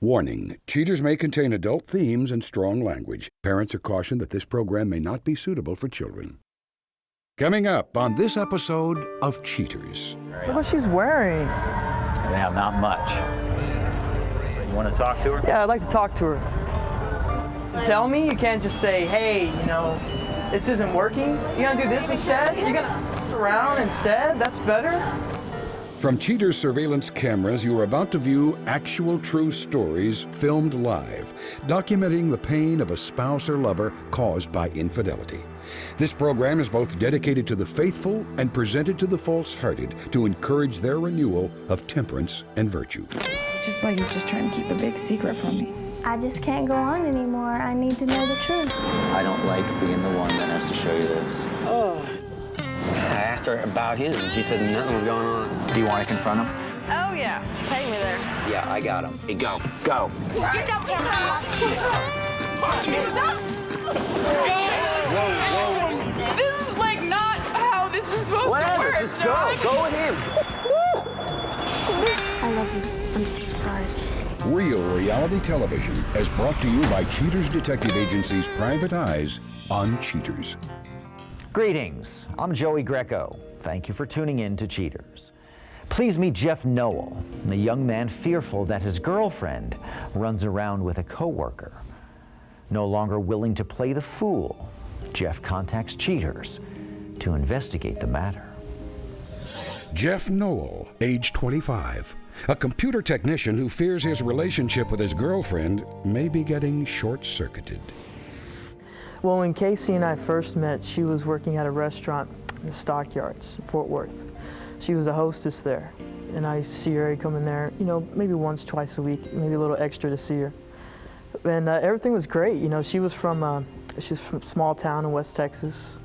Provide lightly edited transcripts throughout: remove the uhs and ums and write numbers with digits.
Warning, cheaters may contain adult themes and strong language. Parents are cautioned that this program may not be suitable for children. Coming up on this episode of Cheaters. Look what she's wearing. Yeah, not much. You want to talk to her? Yeah, I'd like to talk to her. Tell me, you can't just say, hey, this isn't working. You're gonna do this instead? You're gonna f around instead? That's better? From Cheaters surveillance cameras, you are about to view actual true stories filmed live, documenting the pain of a spouse or lover caused by infidelity. This program is both dedicated to the faithful and presented to the false-hearted to encourage their renewal of temperance and virtue. Just like you're just trying to keep a big secret from me. I just can't go on anymore. I need to know the truth. I don't like being the one that has to show you this. Oh. I asked her about him, and she said nothing was going on. Do you want to confront him? Oh, yeah. Take me there. Yeah, I got him. Hey, go. Go. Get down, Whoa. This is like not how this is supposed to work, Just John. go with him. I love you. I'm so sorry. Real reality television is brought to you by Cheaters Detective Agency's Private Eyes on Cheaters. Greetings, I'm Joey Greco. Thank you for tuning in to Cheaters. Please meet Jeff Noel, a young man fearful that his girlfriend runs around with a coworker. No longer willing to play the fool, Jeff contacts Cheaters to investigate the matter. Jeff Noel, age 25, a computer technician who fears his relationship with his girlfriend may be getting short-circuited. Well, when Casey and I first met, she was working at a restaurant in the Stockyards in Fort Worth. She was a hostess there, and I used to see her come in there, maybe once, twice a week, maybe a little extra to see her. And everything was great. She was from a small town in West Texas.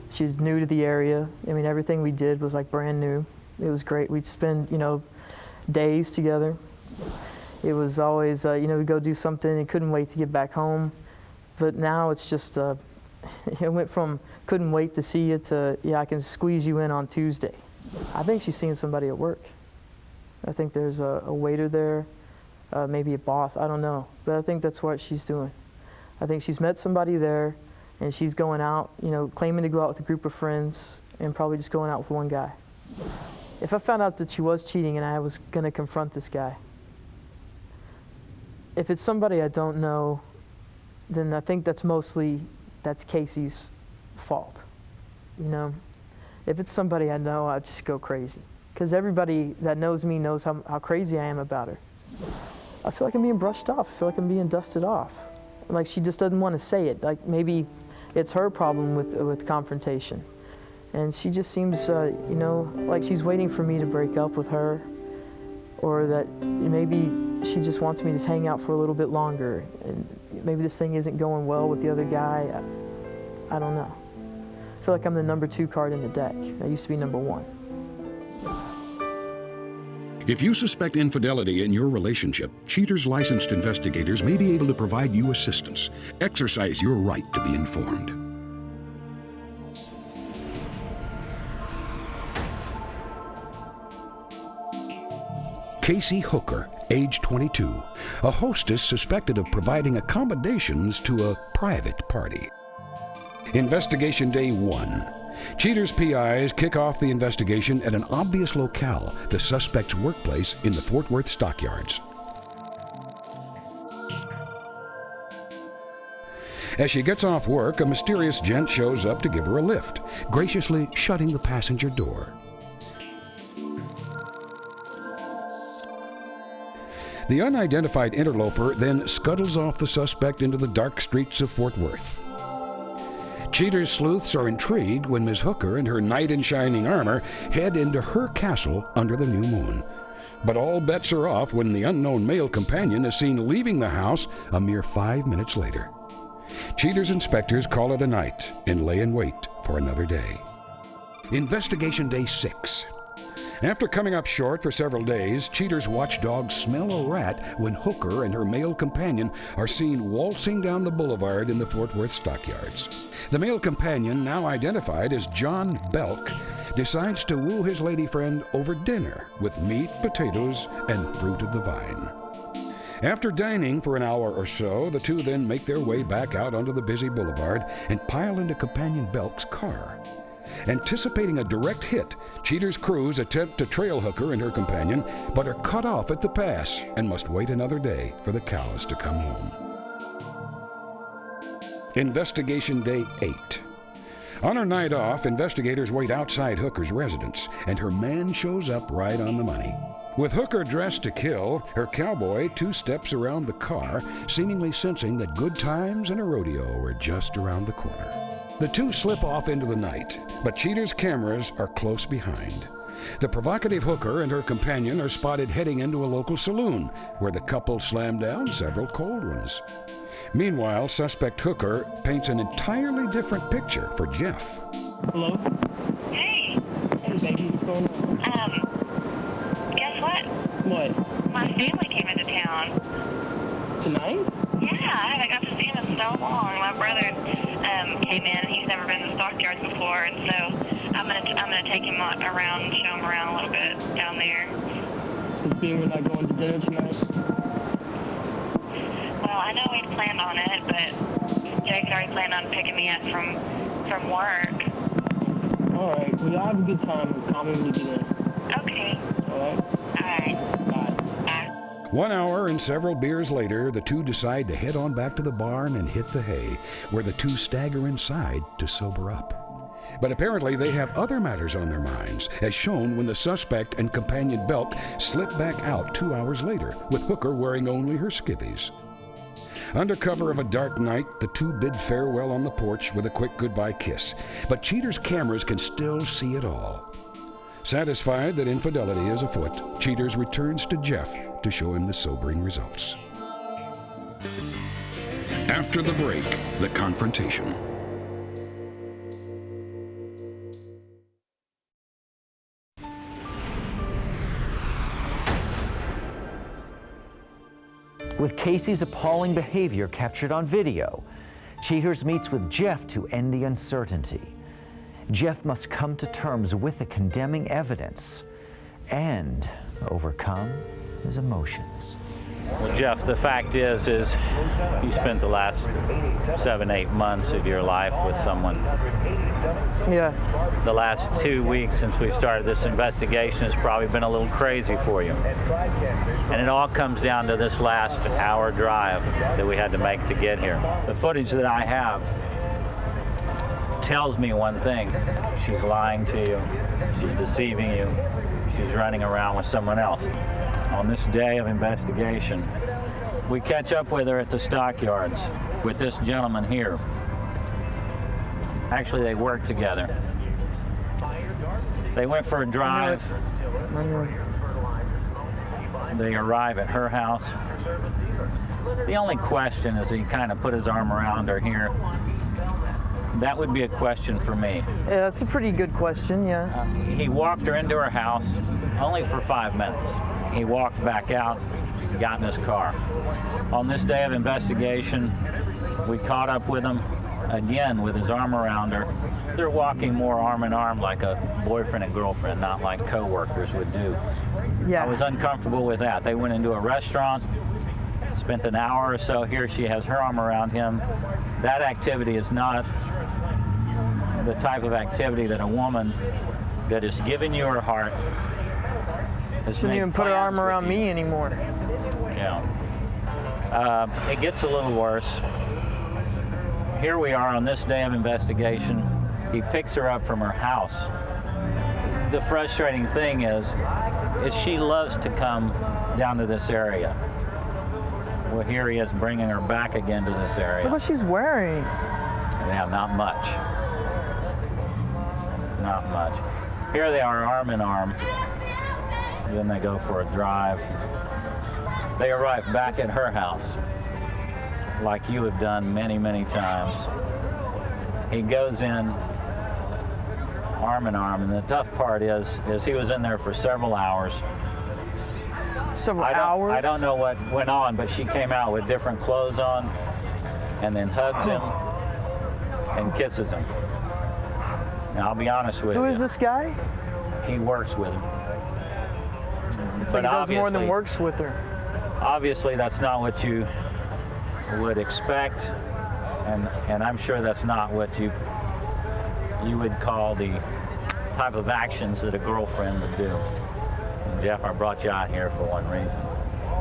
She's new to the area. Everything we did was like brand new. It was great. We'd spend, days together. It was always, we'd go do something and couldn't wait to get back home. But now it's just, it went from couldn't wait to see you to, I can squeeze you in on Tuesday. I think she's seeing somebody at work. I think there's a waiter there, maybe a boss, I don't know. But I think that's what she's doing. I think she's met somebody there, and she's going out, claiming to go out with a group of friends, and probably just going out with one guy. If I found out that she was cheating and I was going to confront this guy, if it's somebody I don't know, then I think that's Casey's fault, If it's somebody I know, I'd just go crazy. Because everybody that knows me knows how crazy I am about her. I feel like I'm being brushed off. I feel like I'm being dusted off. Like she just doesn't want to say it. Like maybe it's her problem with confrontation. And she just seems, like she's waiting for me to break up with her, or that maybe she just wants me to hang out for a little bit longer. And maybe this thing isn't going well with the other guy. I don't know. I feel like I'm the number 2 card in the deck. I used to be number 1. If you suspect infidelity in your relationship, Cheaters licensed investigators may be able to provide you assistance. Exercise your right to be informed. Casey Hooker, age 22, a hostess suspected of providing accommodations to a private party. Investigation Day 1. Cheaters PIs kick off the investigation at an obvious locale, the suspect's workplace in the Fort Worth Stockyards. As she gets off work, a mysterious gent shows up to give her a lift, graciously shutting the passenger door. The unidentified interloper then scuttles off the suspect into the dark streets of Fort Worth. Cheaters sleuths are intrigued when Ms. Hooker and her knight in shining armor head into her castle under the new moon. But all bets are off when the unknown male companion is seen leaving the house a mere 5 minutes later. Cheaters inspectors call it a night and lay in wait for another day. Investigation Day 6. After coming up short for several days, Cheaters watchdogs smell a rat when Hooker and her male companion are seen waltzing down the boulevard in the Fort Worth Stockyards. The male companion, now identified as John Belk, decides to woo his lady friend over dinner with meat, potatoes, and fruit of the vine. After dining for an hour or so, the two then make their way back out onto the busy boulevard and pile into companion Belk's car. Anticipating a direct hit, Cheater's crews attempt to trail Hooker and her companion, but are cut off at the pass and must wait another day for the cows to come home. Investigation Day 8. On her night off, investigators wait outside Hooker's residence, and her man shows up right on the money. With Hooker dressed to kill, her cowboy 2 steps around the car, seemingly sensing that good times and a rodeo were just around the corner. The two slip off into the night, but Cheater's cameras are close behind. The provocative Hooker and her companion are spotted heading into a local saloon, where the couple slam down several cold ones. Meanwhile, suspect Hooker paints an entirely different picture for Jeff. Hello? Hey, Hey, baby, what's going on? guess what? What? My family came into town. Tonight? Yeah, I haven't got to see them in so long. My brother came in. He's never been to the stockyards before, and so I'm gonna take him around, show him around a little bit down there. Does being we're not going to dinner tonight? Well, I know we'd planned on it, but Jake's already planned on picking me up from work. All right. Well, y'all have a good time. Call me when you get in. Okay. All right? All right. Bye. Bye. 1 hour and several beers later, the two decide to head on back to the barn and hit the hay, where the two stagger inside to sober up. But apparently they have other matters on their minds, as shown when the suspect and companion Belk slip back out 2 hours later, with Hooker wearing only her skivvies. Under cover of a dark night, the two bid farewell on the porch with a quick goodbye kiss, but Cheater's cameras can still see it all. Satisfied that infidelity is afoot, Cheaters returns to Jeff to show him the sobering results. After the break, the confrontation. With Casey's appalling behavior captured on video, Cheaters meets with Jeff to end the uncertainty. Jeff must come to terms with the condemning evidence and overcome his emotions. Well, Jeff, the fact is you spent the last 7-8 months of your life with someone. Yeah. The last 2 weeks since we started this investigation has probably been a little crazy for you. And it all comes down to this last hour drive that we had to make to get here. The footage that I have tells me one thing. She's lying to you. She's deceiving you. She's running around with someone else. On this day of investigation, we catch up with her at the stockyards with this gentleman here. Actually, they work together. They went for a drive. They arrive at her house. The only question is he kind of put his arm around her here. That would be a question for me. Yeah, that's a pretty good question, yeah. He walked her into her house only for 5 minutes. He walked back out, got in his car. On this day of investigation, we caught up with him again with his arm around her. They're walking more arm in arm like a boyfriend and girlfriend, not like co-workers would do. Yeah. I was uncomfortable with that. They went into a restaurant, spent an hour or so here. She has her arm around him. That activity is not the type of activity that a woman that is giving you her heart Shouldn't even put her arm around me anymore. Yeah. It gets a little worse. Here we are on this day of investigation. He picks her up from her house. The frustrating thing is she loves to come down to this area. Well, here he is bringing her back again to this area. Look what she's wearing. Yeah, not much. Not much. Here they are, arm in arm. Then they go for a drive. They arrive back at her house, like you have done many, many times. He goes in arm in arm, and the tough part is he was in there for several hours. Several hours? I don't know what went on, but she came out with different clothes on, and then hugs him and kisses him. Now, I'll be honest with you. Who is this guy? He works with him. It's like he does more than works with her. Obviously, that's not what you would expect, and I'm sure that's not what you would call the type of actions that a girlfriend would do. And Jeff, I brought you out here for one reason.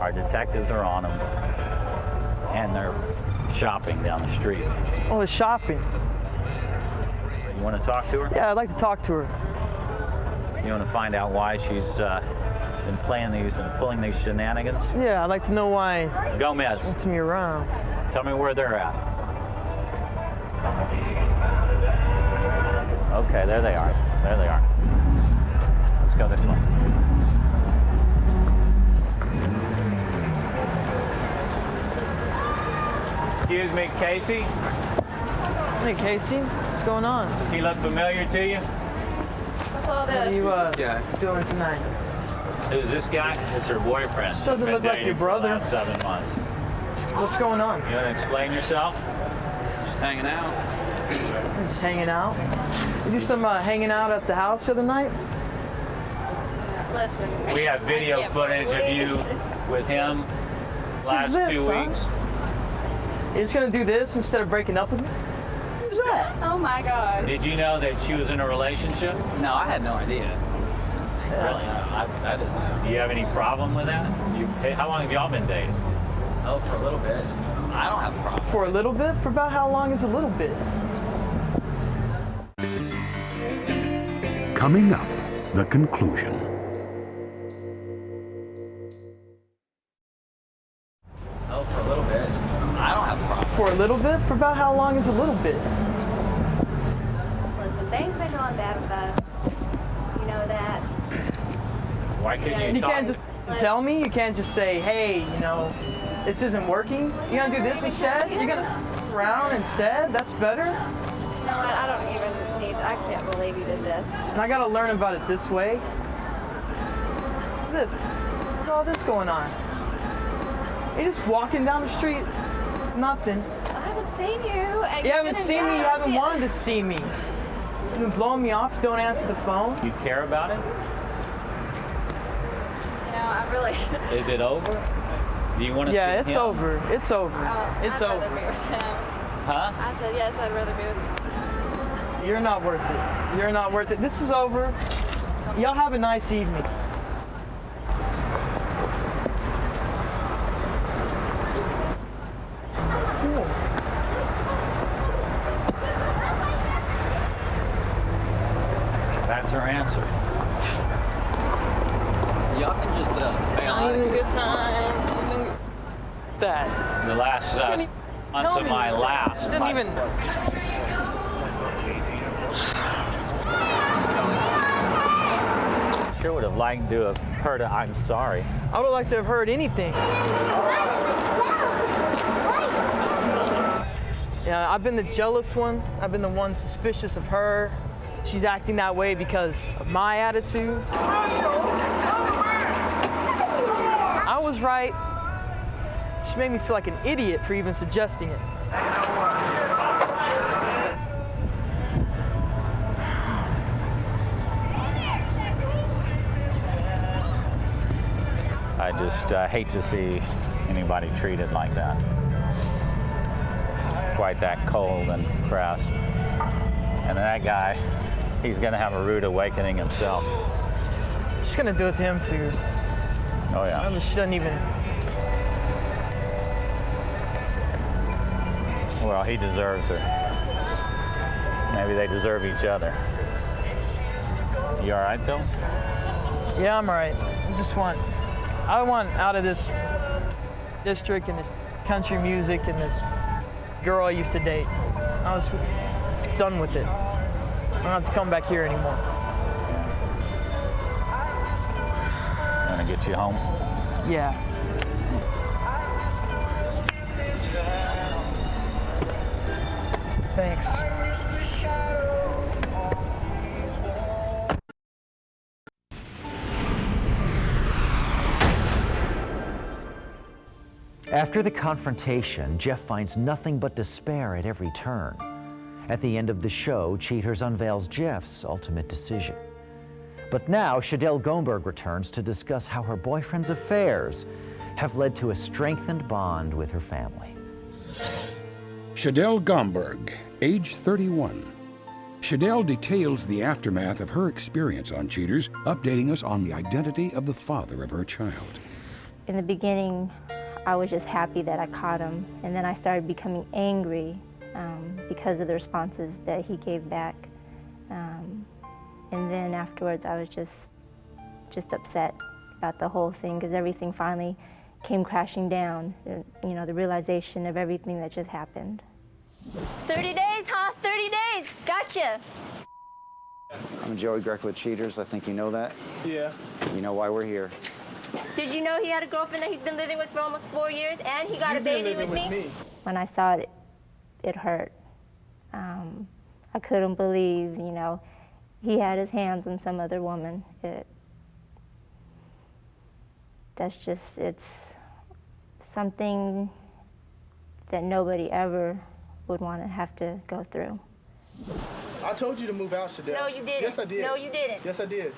Our detectives are on them, and they're shopping down the street. Oh, it's shopping. You want to talk to her? Yeah, I'd like to talk to her. You want to find out why she's been playing these and pulling these shenanigans? Yeah, I'd like to know why Gomez, she wants me around. tell me where they're at. Okay, there they are. There they are. Let's go this way. Excuse me, Casey. Hey, Casey, what's going on? Does he look familiar to you? What's all this? What are you doing tonight? Who's this guy? It's her boyfriend. This doesn't Been look like dating your for the brother. last 7 months. What's going on? You want to explain yourself? Just hanging out. Just hanging out. You do some hanging out at the house the other night? Listen. We have video footage of you with him last Who's this, 2 son? weeks. You're just gonna do this instead of breaking up with me? Who's that? Oh my God. Did you know that she was in a relationship? No, I had no idea. Really? I didn't. Do you have any problem with that? Hey, how long have y'all been dating? Oh, for a little bit. I don't have a problem. For a little bit? For about how long is a little bit? Coming up, the conclusion. Oh, for a little bit. I don't have a problem. For a little bit? For about how long is a little bit? Listen, things been going bad with us. You know that. Why couldn't You you talk? can't just tell me? You can't just say, hey, you know, this isn't working? You're gonna do this instead? You're gonna around instead? That's better? You know what? I don't even need. I can't believe you did this. And I gotta learn about it this way? What's this? What's all this going on? You're just walking down the street? Nothing. I haven't seen you. And You haven't been seen me, you haven't yeah. wanted to see me. You've been blowing me off, don't answer the phone. You care about it? You know, I really. Is it over? Do you want to Yeah, see it's him? over. It's over. It's I'd over. rather be with him. Huh? I said yes. I'd rather be with him. You're not worth it. You're not worth it. This is over. Y'all have a nice evening. Cool. That's her answer. Y'all can just bail out. Having a good time. That. The last months of my life. She didn't even. Sure would have liked to have heard it. I'm sorry. I would like to have heard anything. Yeah, I've been the jealous one. I've been the one suspicious of her. She's acting that way because of my attitude. I was right. She made me feel like an idiot for even suggesting it. I just hate to see anybody treated like that. Quite that cold and crass. And that guy, he's gonna have a rude awakening himself. She's gonna do it to him too. Oh yeah. I mean, she doesn't even. Well, he deserves her. Maybe they deserve each other. You all right, though? Yeah, I'm all right. I want out of this district and this country music and this girl I used to date. I was done with it. I don't have to come back here anymore. Gonna get you home? Yeah. Thanks. After the confrontation, Jeff finds nothing but despair at every turn. At the end of the show, Cheaters unveils Jeff's ultimate decision. But now, Chadelle Gomberg returns to discuss how her boyfriend's affairs have led to a strengthened bond with her family. Chadelle Gomberg, age 31. Chadelle details the aftermath of her experience on Cheaters, updating us on the identity of the father of her child. In the beginning, I was just happy that I caught him, and then I started becoming angry because of the responses that he gave back. And then afterwards, I was just upset about the whole thing because everything finally came crashing down. You know, the realization of everything that just happened. 30 days, huh? 30 days. Gotcha. I'm Joey Greco with Cheaters. I think you know that. Yeah. You know why we're here. Did you know he had a girlfriend that he's been living with for almost 4 years and he got a baby with me? When I saw it, it hurt. I couldn't believe, you know, he had his hands on some other woman. It's something that nobody ever would want to have to go through. I told you to move out, Chadelle. No, you didn't. Yes, I did. No, you didn't. Yes, I did.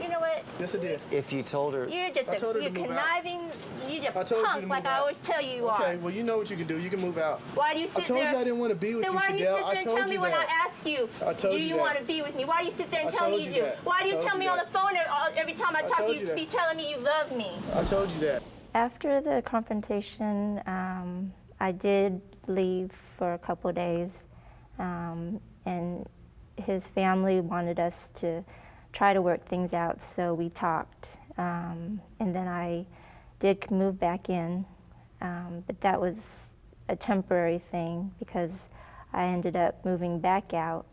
You know what? Yes, I did. If you told her... You're just you're conniving, you're just punk like I always tell you you are. Okay, well, you know what you can do. You can move out. Why do you sit there? I told you I didn't want to be with you, Chadelle. Then why do you sit there and tell me when I ask you, do you want to be with me? Why do you sit there and tell me you do? Why do you tell me on the phone every time I talk to you to be telling me you love me? I told you that. After the confrontation, I did leave for a couple days, and his family wanted us to try to work things out, so we talked. And then I did move back in, but that was a temporary thing because I ended up moving back out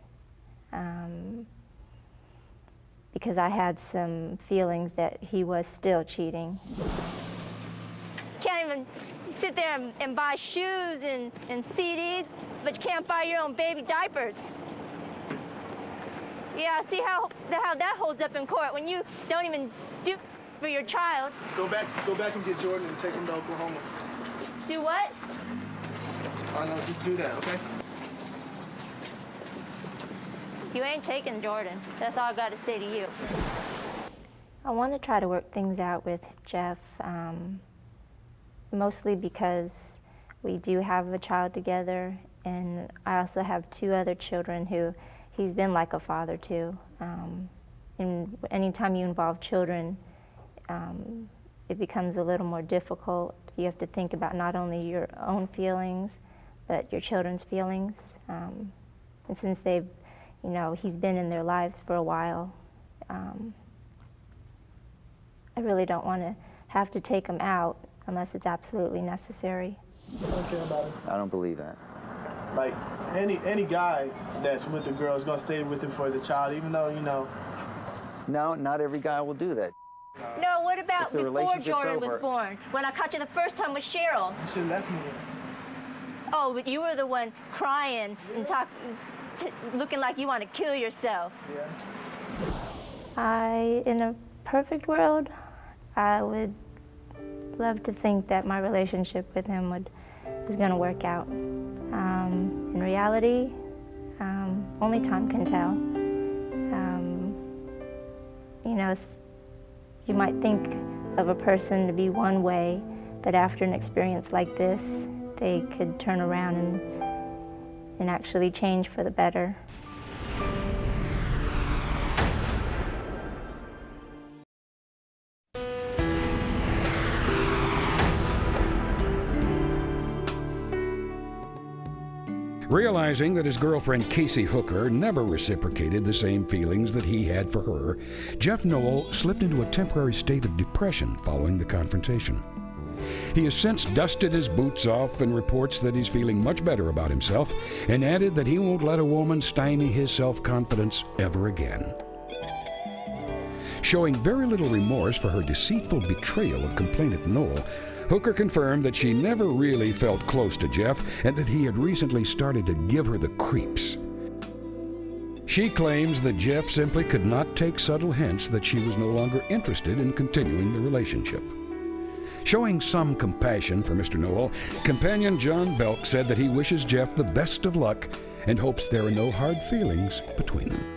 because I had some feelings that he was still cheating. Can't even sit there and buy shoes and CDs, but you can't buy your own baby diapers. Yeah, see how that holds up in court when you don't even do for your child. Go back and get Jordan and take him to Oklahoma. Do what? I know, just do that, okay? You ain't taking Jordan. That's all I got to say to you. I want to try to work things out with Jeff, mostly because we do have a child together, and I also have 2 other children who he's been like a father to. And anytime you involve children, it becomes a little more difficult. You have to think about not only your own feelings, but your children's feelings. And since they've, you know, he's been in their lives for a while, I really don't want to have to take him out unless it's absolutely necessary. I don't care about it. I don't believe that. Like, any guy that's with a girl is going to stay with her for the child, even though, you know... No, not every guy will do that. No, what about the before relationship's Jordan over. was born? When I caught you the first time with Cheryl. You should have left me. Oh, but you were the one crying and looking like you want to kill yourself. Yeah. In a perfect world, I would love to think that my relationship with him is going to work out. In reality, only time can tell. You know, you might think of a person to be one way, but after an experience like this, they could turn around and actually change for the better. Realizing that his girlfriend Casey Hooker never reciprocated the same feelings that he had for her, Jeff Noel slipped into a temporary state of depression following the confrontation. He has since dusted his boots off and reports that he's feeling much better about himself, and added that he won't let a woman stymie his self-confidence ever again. Showing very little remorse for her deceitful betrayal of complainant Noel, Hooker confirmed that she never really felt close to Jeff and that he had recently started to give her the creeps. She claims that Jeff simply could not take subtle hints that she was no longer interested in continuing the relationship. Showing some compassion for Mr. Noel, companion John Belk said that he wishes Jeff the best of luck and hopes there are no hard feelings between them.